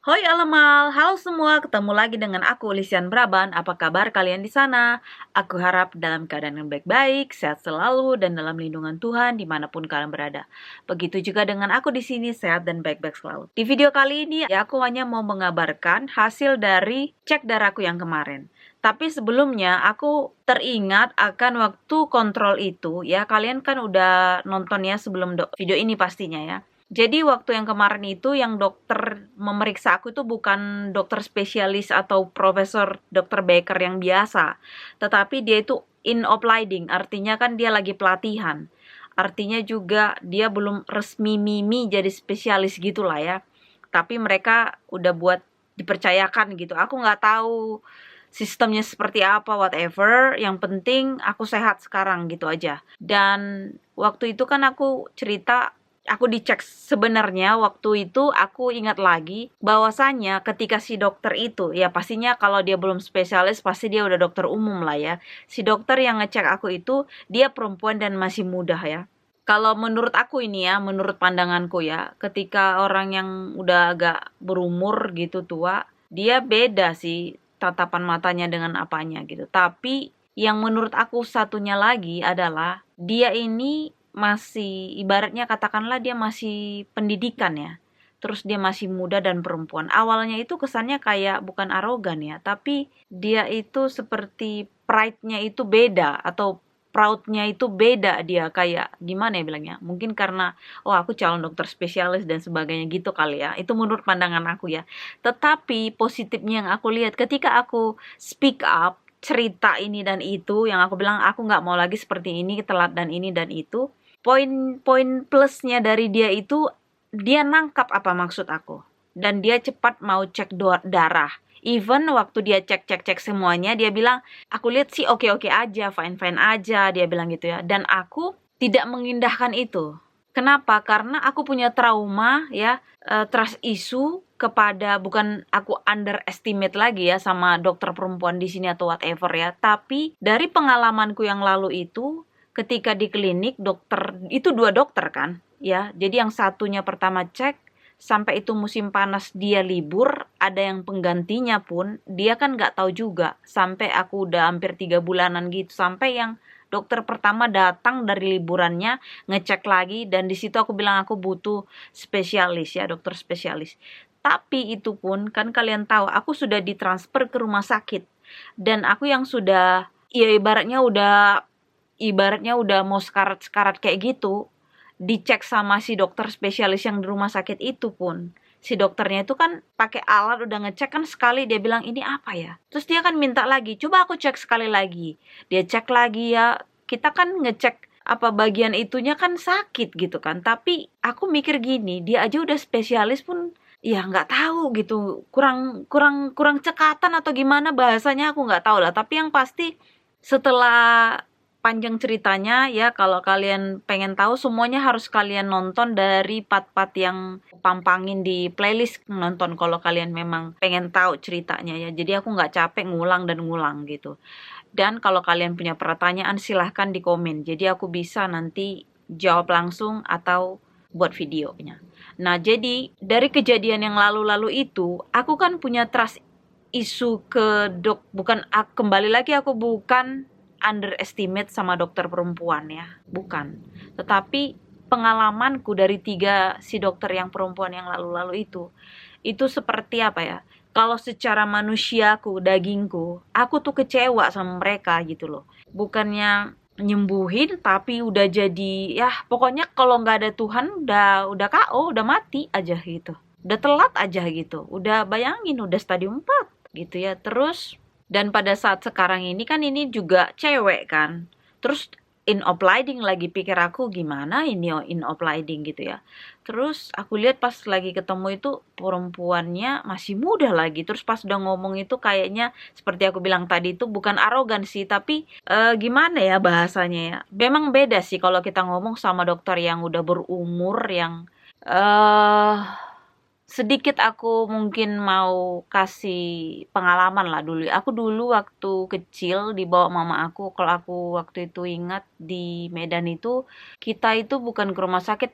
Hoi Alamal, halo semua, ketemu lagi dengan aku Lisian Braban. Apa kabar kalian di sana? Aku harap dalam keadaan yang baik-baik, sehat selalu, dan dalam lindungan Tuhan dimanapun kalian berada. Begitu juga dengan aku di sini, sehat dan baik-baik selalu. Di video kali ini, aku hanya mau mengabarkan hasil dari cek darahku yang kemarin. Tapi sebelumnya, aku teringat akan waktu kontrol itu, ya kalian kan udah nonton ya sebelum video ini pastinya ya. Jadi waktu yang kemarin itu yang dokter memeriksa aku itu bukan dokter spesialis atau profesor dokter Baker yang biasa, tetapi dia itu in opleiding, artinya kan dia lagi pelatihan. Artinya juga dia belum resmi mimi jadi spesialis gitulah ya. Tapi mereka udah buat dipercayakan gitu. Aku nggak tahu sistemnya seperti apa, whatever. Yang penting aku sehat sekarang gitu aja. Dan waktu itu kan aku cerita, aku dicek sebenarnya waktu itu aku ingat lagi bahwasanya ketika si dokter itu, ya pastinya kalau dia belum spesialis pasti dia udah dokter umum lah ya. Si dokter yang ngecek aku itu dia perempuan dan masih muda ya. Kalau menurut aku ini ya, menurut pandanganku ya, ketika orang yang udah agak berumur gitu tua, dia beda sih tatapan matanya dengan apanya gitu. Tapi yang menurut aku satunya lagi adalah dia ini masih, ibaratnya katakanlah dia masih pendidikan ya. Terus dia masih muda dan perempuan. Awalnya itu kesannya kayak bukan arogan ya, tapi dia itu seperti pride-nya itu beda atau proud-nya itu beda, dia kayak gimana ya bilangnya? Mungkin karena aku calon dokter spesialis dan sebagainya gitu kali ya. Itu menurut pandangan aku ya. Tetapi positifnya yang aku lihat ketika aku speak up cerita ini dan itu, yang aku bilang aku nggak mau lagi seperti ini, telat dan ini dan itu. Poin-poin plusnya dari dia itu dia nangkap apa maksud aku dan dia cepat mau cek darah. Even waktu dia cek semuanya, dia bilang, aku lihat sih oke-oke aja, fine-fine aja, dia bilang gitu ya. Dan aku tidak mengindahkan itu. Kenapa? Karena aku punya trauma ya, trust issue kepada, bukan aku underestimate lagi ya sama dokter perempuan di sini atau whatever ya, tapi dari pengalamanku yang lalu itu, ketika di klinik dokter itu 2 dokter kan ya. Jadi yang satunya pertama cek sampai itu musim panas dia libur, ada yang penggantinya pun dia kan nggak tahu juga. Sampai aku udah hampir 3 bulanan gitu, sampai yang dokter pertama datang dari liburannya ngecek lagi, dan di situ aku bilang aku butuh spesialis ya, dokter spesialis. Tapi itu pun kan kalian tahu aku sudah ditransfer ke rumah sakit dan aku yang sudah ya ibaratnya udah mau sekarat-sekarat kayak gitu, dicek sama si dokter spesialis yang di rumah sakit itu pun, si dokternya itu kan pakai alat udah ngecek kan sekali, dia bilang ini apa ya, terus dia kan minta lagi, coba aku cek sekali lagi, dia cek lagi ya, kita kan ngecek apa bagian itunya kan sakit gitu kan, tapi aku mikir gini, dia aja udah spesialis pun ya nggak tahu gitu, kurang kurang kurang cekatan atau gimana bahasanya aku nggak tahu lah, tapi yang pasti setelah panjang ceritanya ya, kalau kalian pengen tahu semuanya harus kalian nonton dari part-part yang pampangin di playlist nonton kalau kalian memang pengen tahu ceritanya ya. Jadi aku nggak capek ngulang dan ngulang gitu. Dan kalau kalian punya pertanyaan silahkan di komen. Jadi aku bisa nanti jawab langsung atau buat videonya. Nah, jadi dari kejadian yang lalu-lalu itu, aku kan punya trust isu ke bukan, kembali lagi aku bukan underestimate sama dokter perempuan ya, bukan. Tetapi pengalamanku dari 3 si dokter yang perempuan yang lalu-lalu itu seperti apa ya, kalau secara manusiaku, dagingku, aku tuh kecewa sama mereka gitu loh. Bukannya nyembuhin, tapi udah jadi, ya pokoknya kalau nggak ada Tuhan udah KO, udah mati aja gitu. Udah telat aja gitu. Udah bayangin udah stadium 4 gitu ya. Terus dan pada saat sekarang ini kan ini juga cewek kan. Terus in opleiding lagi, pikir aku gimana ini in opleiding gitu ya. Terus aku lihat pas lagi ketemu itu perempuannya masih muda lagi. Terus pas udah ngomong itu kayaknya seperti aku bilang tadi itu bukan arogan sih, tapi gimana ya bahasanya ya. Memang beda sih kalau kita ngomong sama dokter yang udah berumur yang eh sedikit aku mungkin mau kasih pengalaman lah dulu. Aku dulu waktu kecil dibawa mama aku, kalau aku waktu itu ingat di Medan itu, kita itu bukan ke rumah sakit